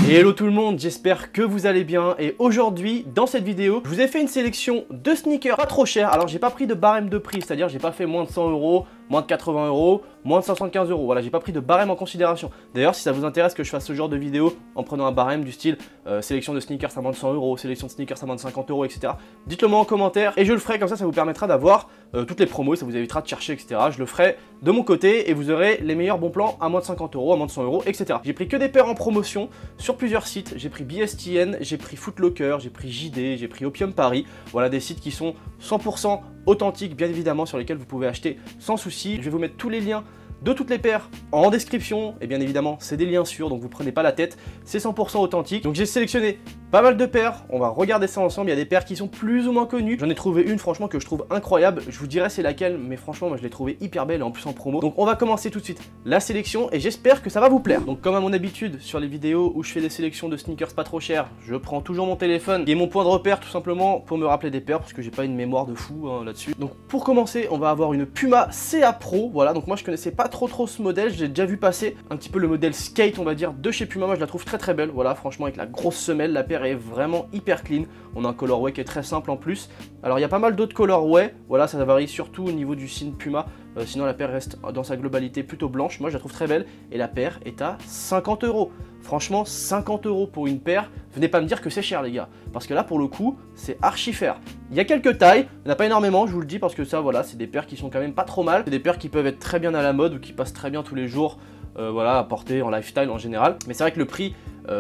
Et hello tout le monde, j'espère que vous allez bien. Et aujourd'hui, dans cette vidéo, je vous ai fait une sélection de sneakers pas trop chers. Alors j'ai pas pris de barème de prix, c'est-à-dire j'ai pas fait moins de 100 €, moins de 80 €, moins de 175 €. Voilà, j'ai pas pris de barème en considération. D'ailleurs, si ça vous intéresse que je fasse ce genre de vidéo en prenant un barème du style sélection de sneakers à moins de 100 €, sélection de sneakers à moins de 50 €, etc. Dites-le moi en commentaire et je le ferai, comme ça vous permettra d'avoir toutes les promos et ça vous évitera de chercher, etc. Je le ferai de mon côté et vous aurez les meilleurs bons plans à moins de 50 €, à moins de 100 €, etc. J'ai pris que des paires en promotion sur plusieurs sites. J'ai pris BSTN, j'ai pris Footlocker, j'ai pris JD, j'ai pris Opium Paris. Voilà des sites qui sont 100% authentiques, bien évidemment, sur lesquels vous pouvez acheter sans souci. Je vais vous mettre tous les liens de toutes les paires en description, et bien évidemment c'est des liens sûrs, donc vous prenez pas la tête, c'est 100% authentique. Donc j'ai sélectionné pas mal de paires, on va regarder ça ensemble. Il y a des paires qui sont plus ou moins connues, j'en ai trouvé une franchement que je trouve incroyable, je vous dirai c'est laquelle, mais franchement moi je l'ai trouvée hyper belle et en plus en promo. Donc on va commencer tout de suite la sélection et j'espère que ça va vous plaire. Donc comme à mon habitude sur les vidéos où je fais des sélections de sneakers pas trop chers, je prends toujours mon téléphone qui est mon point de repère tout simplement pour me rappeler des paires parce que j'ai pas une mémoire de fou là-dessus. Donc pour commencer on va avoir une Puma CA Pro, voilà, donc moi je connaissais pas trop ce modèle, j'ai déjà vu passer un petit peu le modèle skate on va dire de chez Puma. Moi je la trouve très belle, voilà, franchement avec la grosse semelle, la paire est vraiment hyper clean, on a un colorway qui est très simple en plus. Alors il y a pas mal d'autres colorways, voilà, ça varie surtout au niveau du signe Puma, sinon la paire reste dans sa globalité plutôt blanche. Moi je la trouve très belle et la paire est à 50 €. Franchement 50 € pour une paire, venez pas me dire que c'est cher les gars, parce que là pour le coup c'est archi cher. Il y a quelques tailles, il n'y en a pas énormément je vous le dis parce que ça voilà c'est des paires qui sont quand même pas trop mal, c'est des paires qui peuvent être très bien à la mode ou qui passent très bien tous les jours, voilà, à porter en lifestyle en général. Mais c'est vrai que le prix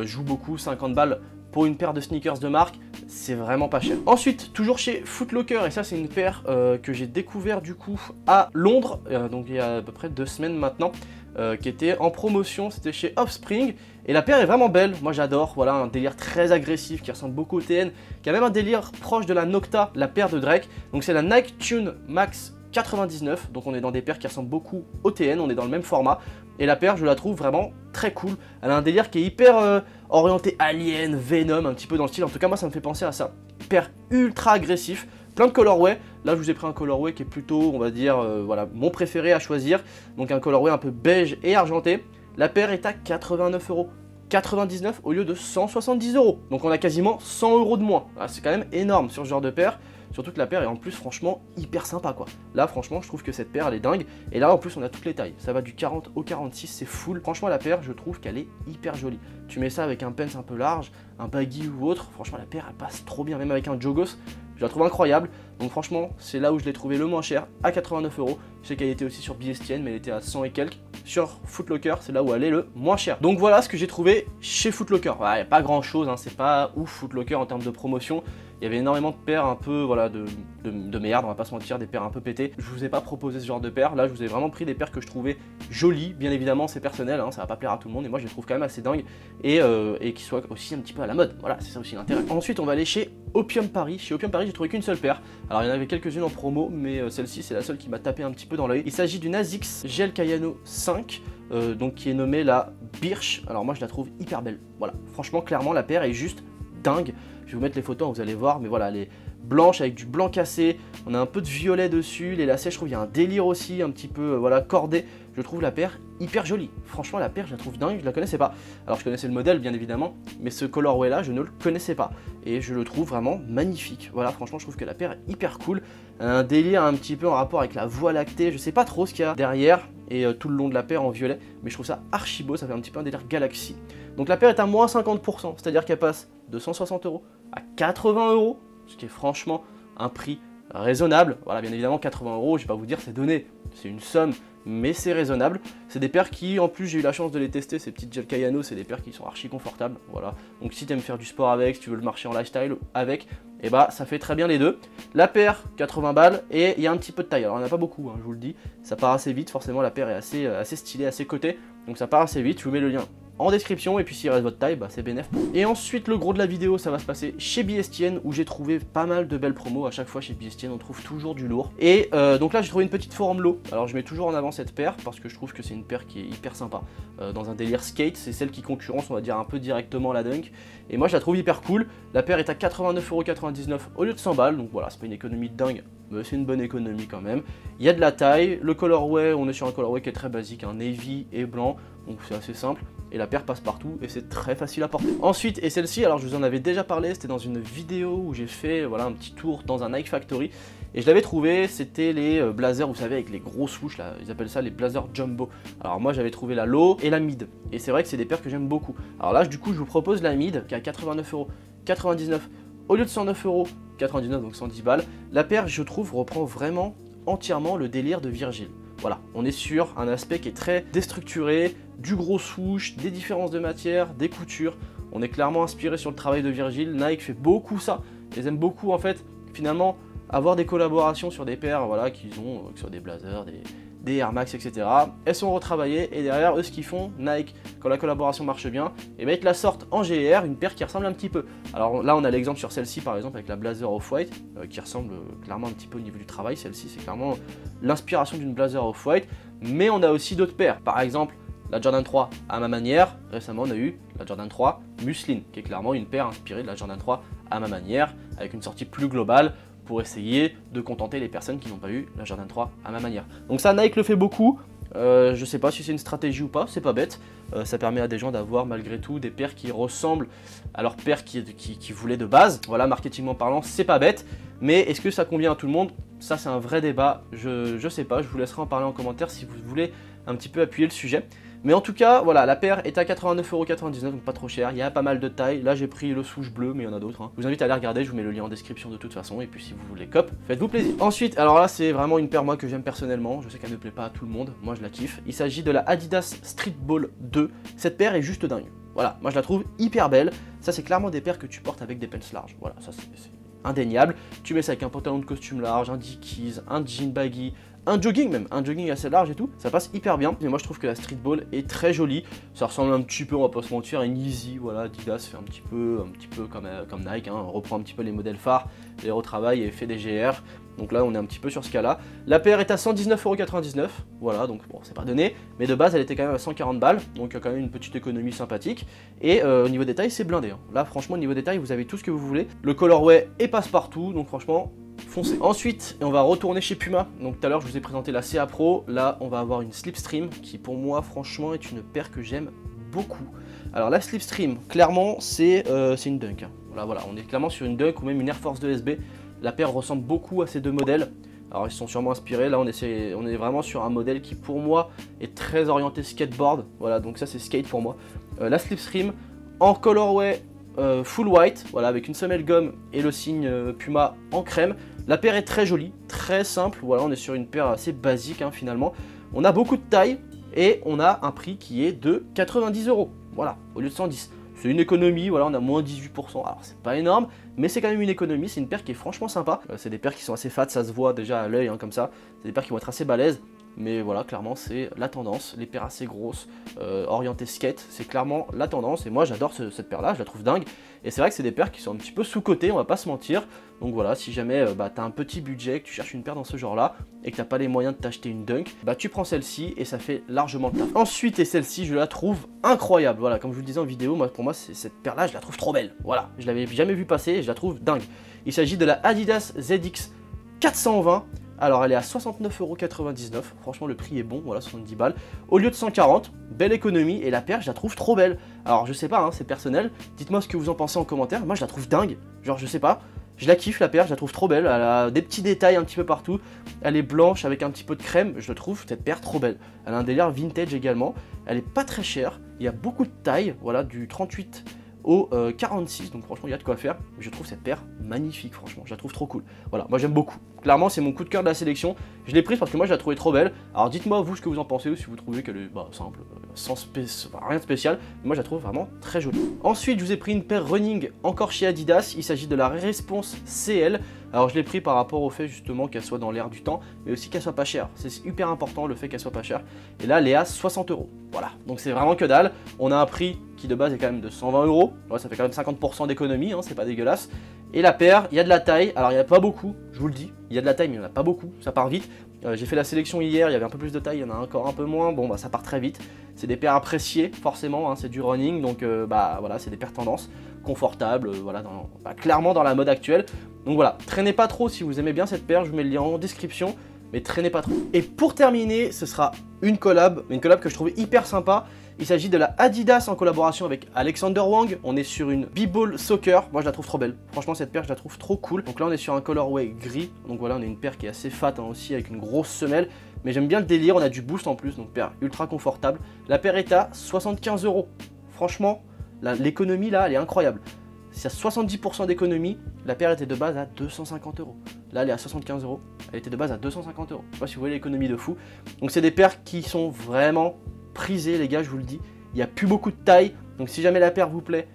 joue beaucoup, 50 balles pour une paire de sneakers de marque, c'est vraiment pas cher. Ensuite, toujours chez Footlocker, et ça c'est une paire que j'ai découvert du coup à Londres, donc il y a à peu près 2 semaines maintenant, qui était en promotion, c'était chez Offspring, et la paire est vraiment belle, moi j'adore, voilà, un délire très agressif qui ressemble beaucoup au TN, qui a même un délire proche de la Nocta, la paire de Drake, donc c'est la Nike Tune Max 99, donc on est dans des paires qui ressemblent beaucoup au TN, on est dans le même format, et la paire je la trouve vraiment très cool, elle a un délire qui est hyper orienté Alien, Venom, un petit peu dans le style, en tout cas moi ça me fait penser à ça, paire ultra agressif, plein de colorway. Là je vous ai pris un colorway qui est plutôt, on va dire, voilà, mon préféré à choisir, donc un colorway un peu beige et argenté. La paire est à 89 €. 99 au lieu de 170 €. Donc on a quasiment 100 € de moins. Ah, c'est quand même énorme sur ce genre de paire. Surtout que la paire est en plus franchement hyper sympa quoi. Là franchement je trouve que cette paire elle est dingue. Et là en plus on a toutes les tailles. Ça va du 40 au 46, c'est full. Franchement la paire je trouve qu'elle est hyper jolie. Tu mets ça avec un pants un peu large, un baggy ou autre. Franchement la paire elle passe trop bien. Même avec un jogos, je la trouve incroyable. Donc franchement c'est là où je l'ai trouvé le moins cher, à 89 €. Je sais qu'elle était aussi sur BSTN mais elle était à 100 et quelques. Sur Footlocker c'est là où elle est le moins cher. Donc voilà ce que j'ai trouvé chez Footlocker. Il n'y a pas grand chose, hein, c'est pas ouf Footlocker en termes de promotion. Il y avait énormément de paires un peu voilà, de merde, on va pas se mentir, des paires un peu pétées. Je vous ai pas proposé ce genre de paires, là je vous ai vraiment pris des paires que je trouvais jolies, bien évidemment c'est personnel, hein, ça va pas plaire à tout le monde, et moi je les trouve quand même assez dingues, et qui soient aussi un petit peu à la mode, voilà, c'est ça aussi l'intérêt. Ensuite on va aller chez Opium Paris. Chez Opium Paris j'ai trouvé qu'une seule paire, alors il y en avait quelques-unes en promo, mais celle-ci c'est la seule qui m'a tapé un petit peu dans l'œil. Il s'agit d'une ASICS Gel Kayano 5, donc qui est nommée la Birch. Alors moi je la trouve hyper belle, voilà, franchement clairement la paire est juste dingue. Je vais vous mettre les photos, vous allez voir, mais voilà, elle est blanche avec du blanc cassé, on a un peu de violet dessus, les lacets je trouve il y a un délire aussi, un petit peu voilà cordé. Je trouve la paire hyper jolie, franchement la paire je la trouve dingue, je la connaissais pas. Alors je connaissais le modèle bien évidemment, mais ce colorway là je ne le connaissais pas, et je le trouve vraiment magnifique. Voilà, franchement je trouve que la paire est hyper cool, un délire un petit peu en rapport avec la voie lactée, je sais pas trop ce qu'il y a derrière, et tout le long de la paire en violet, mais je trouve ça archi beau, ça fait un petit peu un délire galaxie. Donc la paire est à moins 50%, c'est-à-dire qu'elle passe de 160 € à 80 €, ce qui est franchement un prix raisonnable. Voilà, bien évidemment 80 €, je vais pas vous dire c'est donné, c'est une somme, mais c'est raisonnable. C'est des paires qui, en plus j'ai eu la chance de les tester, ces petites Gel Kayano, c'est des paires qui sont archi confortables, voilà. Donc si tu aimes faire du sport avec, si tu veux le marcher en lifestyle avec, et bah ça fait très bien les deux. La paire 80 balles et il y a un petit peu de taille, alors il n'y en a pas beaucoup, hein, je vous le dis, ça part assez vite, forcément la paire est assez stylée, assez cotée, donc ça part assez vite. Je vous mets le lien en description, et puis s'il reste votre taille, bah c'est bénéf. Et ensuite le gros de la vidéo ça va se passer chez BSTN, où j'ai trouvé pas mal de belles promos. À chaque fois chez BSTN on trouve toujours du lourd, et donc là j'ai trouvé une petite Forum Low. Alors je mets toujours en avant cette paire parce que je trouve que c'est une paire qui est hyper sympa, dans un délire skate, c'est celle qui concurrence on va dire un peu directement la Dunk, et moi je la trouve hyper cool. La paire est à 89,99 € au lieu de 100 balles, donc voilà, c'est pas une économie de dingue, mais c'est une bonne économie quand même. Il y a de la taille, le colorway, on est sur un colorway qui est très basique, un navy et blanc, donc c'est assez simple. Et la paire passe partout et c'est très facile à porter. Ensuite, et celle-ci, alors je vous en avais déjà parlé, c'était dans une vidéo où j'ai fait voilà, un petit tour dans un Nike Factory. Et je l'avais trouvé, c'était les blazers, vous savez, avec les gros swoosh là, ils appellent ça les blazers jumbo. Alors moi j'avais trouvé la low et la mid. Et c'est vrai que c'est des paires que j'aime beaucoup. Alors là, du coup, je vous propose la mid qui est à 89,99 € au lieu de 109,99 €, donc 110 balles. La paire, je trouve, reprend vraiment entièrement le délire de Virgil. Voilà, on est sur un aspect qui est très déstructuré, du gros swoosh, des différences de matière, des coutures. On est clairement inspiré sur le travail de Virgil. Nike fait beaucoup ça. Ils aiment beaucoup en fait, finalement, avoir des collaborations sur des paires, voilà, qu'ils ont, que ce soit des blazers, des Air Max, etc. Elles sont retravaillées et derrière eux, ce qu'ils font, Nike, quand la collaboration marche bien, et ben ils te la sortent en GR, une paire qui ressemble un petit peu. Alors là, on a l'exemple sur celle-ci par exemple avec la Blazer Off-White, qui ressemble clairement un petit peu au niveau du travail. Celle-ci, c'est clairement l'inspiration d'une Blazer Off-White, mais on a aussi d'autres paires. Par exemple, la Jordan 3 à ma manière. Récemment, on a eu la Jordan 3 Muslin, qui est clairement une paire inspirée de la Jordan 3 à ma manière, avec une sortie plus globale, pour essayer de contenter les personnes qui n'ont pas eu la Jordan 3 à ma manière. Donc ça, Nike le fait beaucoup. Je sais pas si c'est une stratégie ou pas, c'est pas bête. Ça permet à des gens d'avoir malgré tout des paires qui ressemblent à leurs paires qui voulaient de base. Voilà, marketingment parlant, c'est pas bête. Mais est-ce que ça convient à tout le monde? Ça, c'est un vrai débat. Je sais pas, je vous laisserai en parler en commentaire si vous voulez un petit peu appuyer le sujet. Mais en tout cas, voilà, la paire est à 89,99 €, donc pas trop cher. Il y a pas mal de tailles. Là, j'ai pris le swoosh bleu, mais il y en a d'autres. Je vous invite à aller regarder. Je vous mets le lien en description de toute façon. Et puis, si vous voulez cop, faites-vous plaisir. Ensuite, alors là, c'est vraiment une paire, moi, que j'aime personnellement. Je sais qu'elle ne plaît pas à tout le monde. Moi, je la kiffe. Il s'agit de la Adidas Streetball 2. Cette paire est juste dingue. Voilà, moi, je la trouve hyper belle. Ça, c'est clairement des paires que tu portes avec des pants larges. Voilà, ça, c'est indéniable. Tu mets ça avec un pantalon de costume large, un Dickies, un jean baggy, un jogging même, un jogging assez large et tout, ça passe hyper bien. Et moi je trouve que la Streetball est très jolie, ça ressemble un petit peu, on va pas se mentir, à une Yeezy, voilà, Adidas fait un petit peu comme Nike, hein, on reprend un petit peu les modèles phares, les retravaille et fait des GR. Donc là on est un petit peu sur ce cas là. La paire est à 119,99 €, voilà, donc bon c'est pas donné, mais de base elle était quand même à 140 balles, donc il y a quand même une petite économie sympathique. Et au niveau détail c'est blindé, hein. Là franchement au niveau détail vous avez tout ce que vous voulez. Le colorway est passe-partout, donc franchement foncez. Ensuite, on va retourner chez Puma. Donc tout à l'heure, je vous ai présenté la CA Pro. Là, on va avoir une Slipstream qui, pour moi, franchement, est une paire que j'aime beaucoup. Alors la Slipstream, clairement, c'est une Dunk. Hein. Voilà, on est clairement sur une Dunk ou même une Air Force 2 SB. La paire ressemble beaucoup à ces deux modèles. Alors ils sont sûrement inspirés. Là, on est vraiment sur un modèle qui, pour moi, est très orienté skateboard. Voilà, donc ça, c'est skate pour moi. La Slipstream en colorway full white, voilà, avec une semelle gomme et le signe Puma en crème. La paire est très jolie, très simple, voilà, on est sur une paire assez basique hein, finalement. On a beaucoup de taille et on a un prix qui est de 90 €, voilà, au lieu de 110. C'est une économie, voilà, on a moins 18%, alors c'est pas énorme, mais c'est quand même une économie, c'est une paire qui est franchement sympa. C'est des paires qui sont assez fat, ça se voit déjà à l'œil hein, comme ça, c'est des paires qui vont être assez balèzes. Mais voilà, clairement c'est la tendance, les paires assez grosses, orientées skate, c'est clairement la tendance. Et moi j'adore cette paire là, je la trouve dingue. Et c'est vrai que c'est des paires qui sont un petit peu sous-cotées, on va pas se mentir. Donc voilà, si jamais t'as un petit budget, que tu cherches une paire dans ce genre là, et que t'as pas les moyens de t'acheter une Dunk, tu prends celle-ci et ça fait largement le taf. Ensuite, et celle-ci je la trouve incroyable, voilà, comme je vous le disais en vidéo, moi, pour moi cette paire là je la trouve trop belle. Voilà, je l'avais jamais vue passer et je la trouve dingue. Il s'agit de la Adidas ZX 420. Alors elle est à 69,99 €, franchement le prix est bon, voilà 70 balles, au lieu de 140, belle économie et la paire je la trouve trop belle. Alors je sais pas, hein, c'est personnel, dites-moi ce que vous en pensez en commentaire, moi je la trouve dingue, genre je sais pas, je la kiffe la paire, je la trouve trop belle, elle a des petits détails un petit peu partout, elle est blanche avec un petit peu de crème, je trouve cette paire trop belle. Elle a un délire vintage également, elle est pas très chère, il y a beaucoup de tailles, voilà du 38 au 46, donc franchement il y a de quoi faire. Je trouve cette paire magnifique, franchement, je la trouve trop cool. Voilà, moi j'aime beaucoup. Clairement c'est mon coup de cœur de la sélection. Je l'ai prise parce que moi je la trouvais trop belle. Alors dites-moi vous ce que vous en pensez ou si vous trouvez qu'elle est simple, sans rien de spécial. Mais moi je la trouve vraiment très jolie. Ensuite je vous ai pris une paire running encore chez Adidas. Il s'agit de la Response CL. Alors je l'ai pris par rapport au fait justement qu'elle soit dans l'air du temps, mais aussi qu'elle soit pas chère. C'est hyper important le fait qu'elle soit pas chère. Et là elle est à 60 €. Voilà, donc c'est vraiment que dalle. On a un prix qui de base est quand même de 120 €. Ouais, ça fait quand même 50% d'économie, hein, c'est pas dégueulasse. Et la paire, il y a de la taille, alors il n'y en a pas beaucoup, je vous le dis, il y a de la taille mais il n'y en a pas beaucoup, ça part vite. J'ai fait la sélection hier, il y avait un peu plus de taille, il y en a encore un peu moins, bon bah ça part très vite. C'est des paires appréciées forcément, hein, c'est du running, donc bah voilà, c'est des paires tendance, confortables, voilà, clairement dans la mode actuelle. Donc voilà, traînez pas trop si vous aimez bien cette paire, je vous mets le lien en description, mais traînez pas trop. Et pour terminer, ce sera une collab que je trouvais hyper sympa. Il s'agit de la Adidas en collaboration avec Alexander Wang. On est sur une B-Ball Soccer. Moi je la trouve trop belle. Franchement cette paire je la trouve trop cool. Donc là on est sur un colorway gris. Donc voilà, on a une paire qui est assez fat hein, aussi avec une grosse semelle. Mais j'aime bien le délire, on a du boost en plus. Donc paire ultra confortable. La paire est à 75 €. Franchement, l'économie là elle est incroyable. C'est à 70% d'économie. La paire était de base à 250 €. Là elle est à 75 €. Elle était de base à 250 €. Je sais pas si vous voyez l'économie de fou. Donc c'est des paires qui sont vraiment prisé les gars, je vous le dis, il n'y a plus beaucoup de taille, donc si jamais la paire vous plaît,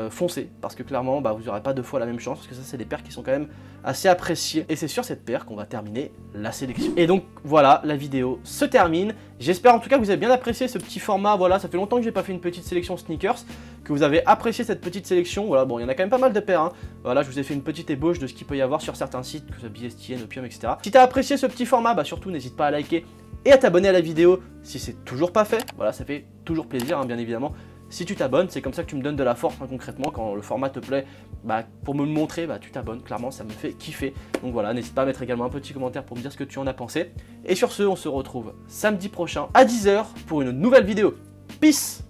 foncez, parce que clairement bah, vous n'aurez pas deux fois la même chance, parce que ça c'est des paires qui sont quand même assez appréciées, et c'est sur cette paire qu'on va terminer la sélection. Et donc voilà, la vidéo se termine, j'espère en tout cas que vous avez bien apprécié ce petit format, voilà, ça fait longtemps que j'ai pas fait une petite sélection sneakers, que vous avez apprécié cette petite sélection, voilà, bon il y en a quand même pas mal de paires, hein. Voilà, je vous ai fait une petite ébauche de ce qu'il peut y avoir sur certains sites, que ce soit BSTN, Opium, etc. Si tu as apprécié ce petit format, bah surtout n'hésite pas à liker, et à t'abonner à la vidéo si c'est toujours pas fait, voilà ça fait toujours plaisir hein, bien évidemment. Si tu t'abonnes, c'est comme ça que tu me donnes de la force hein, concrètement quand le format te plaît, bah, pour me le montrer, bah, tu t'abonnes, clairement ça me fait kiffer. Donc voilà, n'hésite pas à mettre également un petit commentaire pour me dire ce que tu en as pensé. Et sur ce, on se retrouve samedi prochain à 10 h pour une nouvelle vidéo. Peace!